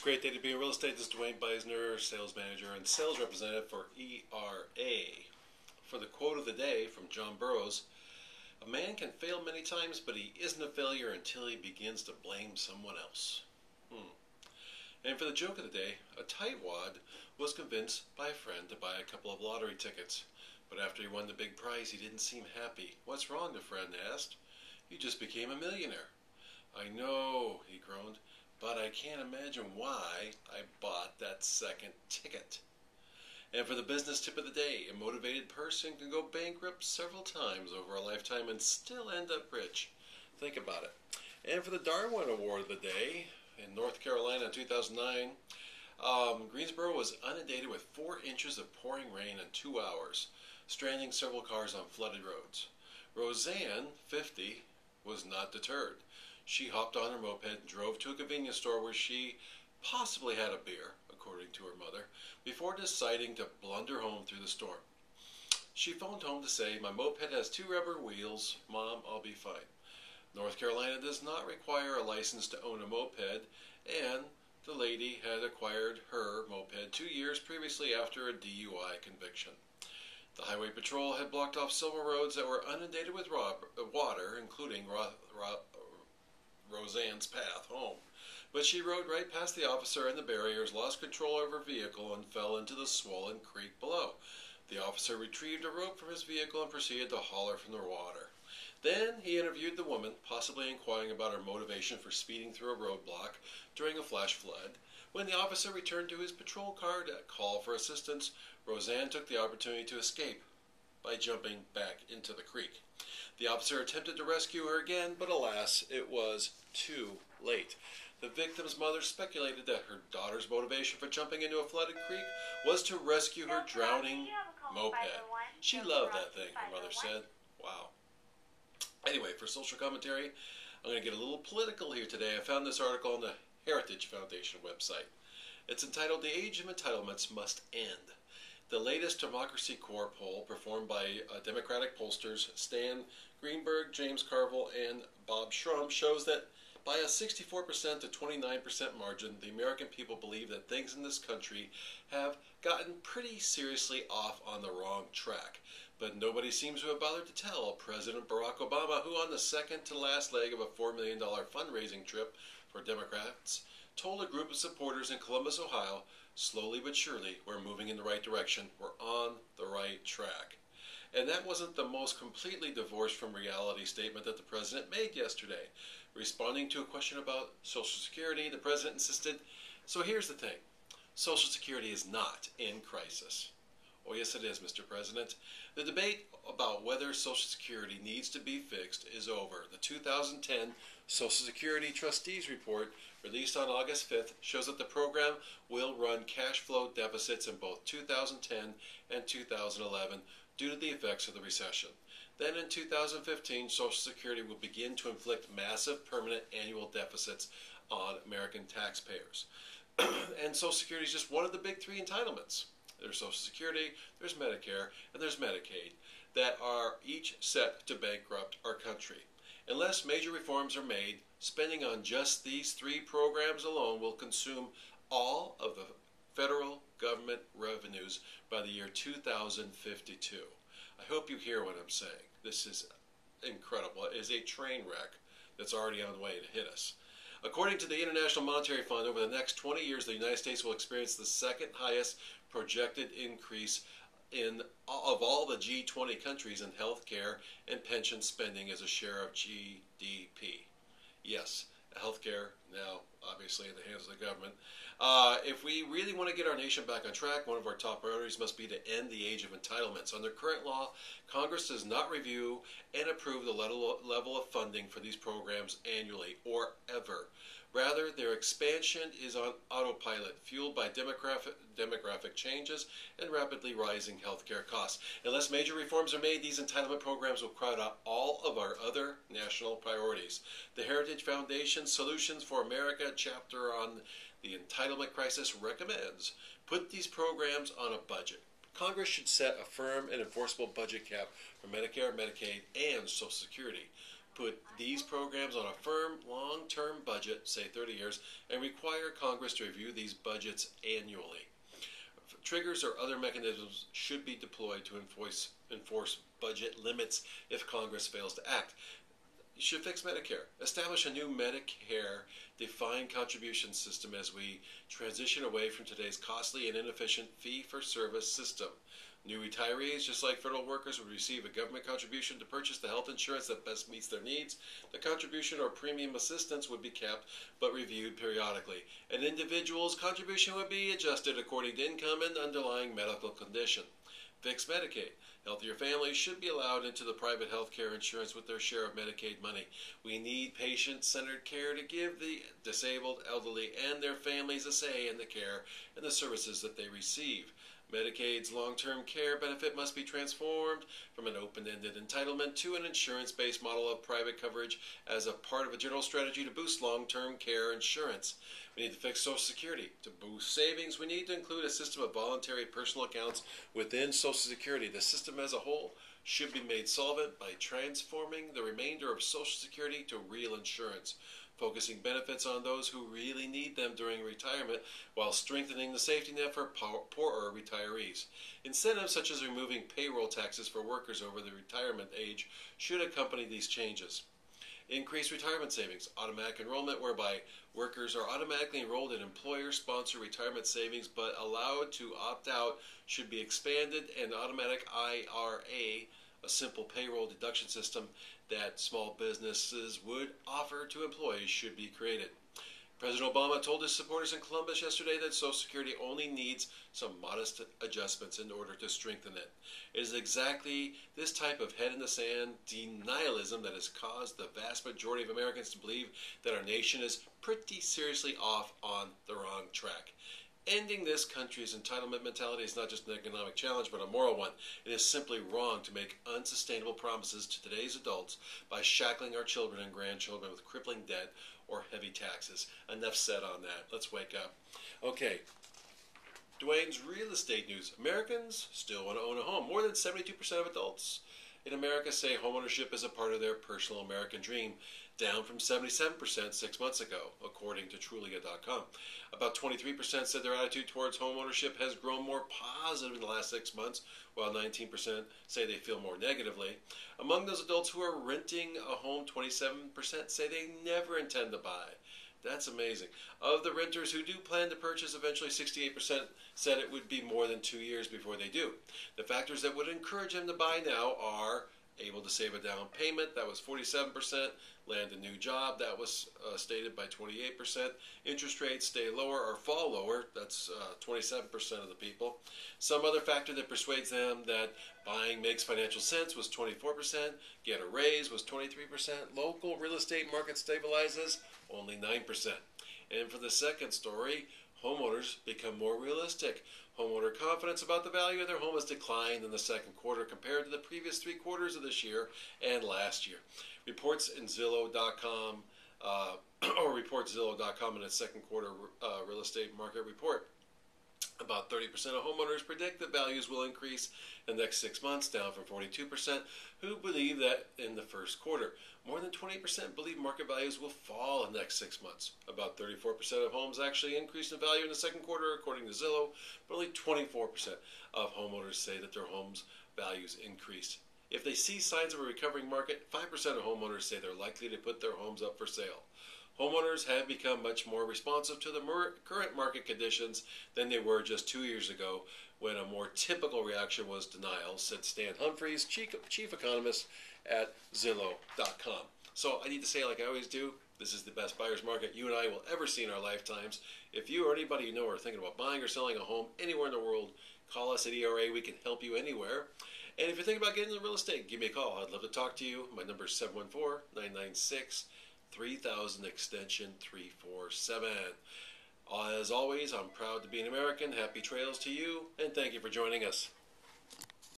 Great day to be in real estate. This is Duanebeisner, sales manager and sales representative for ERA. For the quote of the day from John Burroughs, a man can fail many times, but he isn't a failure until he begins to blame someone else. And for the joke of the day, a tightwad was convinced by a friend to buy a couple of lottery tickets. But after he won the big prize, he didn't seem happy. "What's wrong?" the friend asked. "You just became a millionaire." "I know," he groaned, "but I can't imagine why I bought that second ticket." And for the business tip of the day, a motivated person can go bankrupt several times over a lifetime and still end up rich. Think about it. And for the Darwin Award of the day, in North Carolina in 2009, Greensboro was inundated with 4 inches of pouring rain in 2 hours, stranding several cars on flooded roads. Roseanne, 50, was not deterred. She hopped on her moped and drove to a convenience store where she possibly had a beer, according to her mother, before deciding to blunder home through the storm. She phoned home to say, "My moped has 2 rubber wheels. Mom, I'll be fine." North Carolina does not require a license to own a moped, and the lady had acquired her moped 2 years previously after a DUI conviction. The Highway Patrol had blocked off several roads that were inundated with water, including Roseanne's path home. But she rode right past the officer and the barriers, lost control of her vehicle, and fell into the swollen creek below. The officer retrieved a rope from his vehicle and proceeded to haul her from the water. Then he interviewed the woman, possibly inquiring about her motivation for speeding through a roadblock during a flash flood. When the officer returned to his patrol car to call for assistance, Roseanne took the opportunity to escape by jumping back into the creek. The officer attempted to rescue her again, but alas, it was too late. The victim's mother speculated that her daughter's motivation for jumping into a flooded creek was to rescue her drowning moped. She loved that thing, her mother said. Wow. Anyway, for social commentary, I'm going to get a little political here today. I found this article on the Heritage Foundation website. It's entitled, "The Age of Entitlements Must End." The latest Democracy Corps poll, performed by Democratic pollsters Stan Greenberg, James Carville, and Bob Shrum, shows that by a 64% to 29% margin, the American people believe that things in this country have gotten pretty seriously off on the wrong track. But nobody seems to have bothered to tell President Barack Obama, who on the second to last leg of a $4 million fundraising trip for Democrats, told a group of supporters in Columbus, Ohio, slowly but surely, we're moving in the right direction, we're on the right track. And that wasn't the most completely divorced from reality statement that the president made yesterday. Responding to a question about Social Security, the president insisted, "So here's the thing, Social Security is not in crisis." "Oh yes it is, Mr. President. The debate about whether Social Security needs to be fixed is over. The 2010 Social Security Trustees Report, released on August 5th, shows that the program will run cash flow deficits in both 2010 and 2011 due to the effects of the recession. Then in 2015, Social Security will begin to inflict massive permanent annual deficits on American taxpayers." And Social Security is just one of the big 3 entitlements. There's Social Security, there's Medicare, and there's Medicaid that are each set to bankrupt our country. Unless major reforms are made, spending on just these 3 programs alone will consume all of the federal government revenues by the year 2052. I hope you hear what I'm saying. This is incredible. It is a train wreck that's already on the way to hit us. According to the International Monetary Fund, over the next 20 years, the United States will experience the second highest projected increase of all the G20 countries in health care and pension spending as a share of GDP. Yes, health care now obviously in the hands of the government. If we really want to get our nation back on track, one of our top priorities must be to end the age of entitlements. Under current law, Congress does not review and approve the level of funding for these programs annually or ever. Rather, their expansion is on autopilot, fueled by demographic changes and rapidly rising healthcare costs. Unless major reforms are made, these entitlement programs will crowd out all of our other national priorities. The Heritage Foundation Solutions for America chapter on the entitlement crisis recommends put these programs on a budget. Congress should set a firm and enforceable budget cap for Medicare, Medicaid, and Social Security. put these programs on a firm, long-term budget, say 30 years, and require Congress to review these budgets annually. Triggers or other mechanisms should be deployed to enforce budget limits if Congress fails to act. You should fix Medicare. Establish a new Medicare defined contribution system as we transition away from today's costly and inefficient fee-for-service system. New retirees, just like federal workers, would receive a government contribution to purchase the health insurance that best meets their needs. The contribution or premium assistance would be capped but reviewed periodically. An individual's contribution would be adjusted according to income and underlying medical condition. Fix Medicaid. Healthier families should be allowed into the private health care insurance with their share of Medicaid money. We need patient-centered care to give the disabled, elderly, and their families a say in the care and the services that they receive. Medicaid's long-term care benefit must be transformed from an open-ended entitlement to an insurance-based model of private coverage as a part of a general strategy to boost long-term care insurance. We need to fix Social Security. To boost savings, we need to include a system of voluntary personal accounts within Social Security. The system as a whole should be made solvent by transforming the remainder of Social Security to real insurance, focusing benefits on those who really need them during retirement while strengthening the safety net for poorer retirees. Incentives such as removing payroll taxes for workers over the retirement age should accompany these changes. Increase retirement savings. Automatic enrollment, whereby workers are automatically enrolled in employer-sponsored retirement savings but allowed to opt out, should be expanded, and automatic IRA, a simple payroll deduction system that small businesses would offer to employees, should be created. President Obama told his supporters in Columbus yesterday that Social Security only needs some modest adjustments in order to strengthen it. It is exactly this type of head-in-the-sand denialism that has caused the vast majority of Americans to believe that our nation is pretty seriously off on the wrong track. Ending this country's entitlement mentality is not just an economic challenge, but a moral one. It is simply wrong to make unsustainable promises to today's adults by shackling our children and grandchildren with crippling debt or heavy taxes. Enough said on that. Let's wake up. Okay. Duane's real estate news. Americans still want to own a home. More than 72% of adults in America say homeownership is a part of their personal American dream, down from 77% 6 months ago, according to Trulia.com. About 23% said their attitude towards homeownership has grown more positive in the last 6 months, while 19% say they feel more negatively. Among those adults who are renting a home, 27% say they never intend to buy. That's amazing. Of the renters who do plan to purchase eventually, 68% said it would be more than 2 years before they do. The factors that would encourage them to buy now are able to save a down payment, that was 47%, land a new job, that was stated by 28%, interest rates stay lower or fall lower, that's 27% of the people. Some other factor that persuades them that buying makes financial sense was 24%, get a raise was 23%, local real estate market stabilizes, only 9%. And for the second story, homeowners become more realistic. Homeowner confidence about the value of their home has declined in the second quarter compared to the previous 3 quarters of this year and last year. Reports in Zillow.com, reports Zillow.com in its second quarter real estate market report. About 30% of homeowners predict that values will increase in the next 6 months, down from 42% who believe that in the first quarter. More than 20% believe market values will fall in the next 6 months. About 34% of homes actually increased in value in the second quarter, according to Zillow, but only 24% of homeowners say that their homes' values increased. If they see signs of a recovering market, 5% of homeowners say they're likely to put their homes up for sale. Homeowners have become much more responsive to the current market conditions than they were just 2 years ago, when a more typical reaction was denial, said Stan Humphreys, chief economist at Zillow.com. So I need to say, like I always do, this is the best buyer's market you and I will ever see in our lifetimes. If you or anybody you know are thinking about buying or selling a home anywhere in the world, call us at ERA. We can help you anywhere. And if you're thinking about getting into real estate, give me a call. I'd love to talk to you. My number is 714-996-3000, extension 347. As always, I'm proud to be an American. Happy trails to you, and thank you for joining us.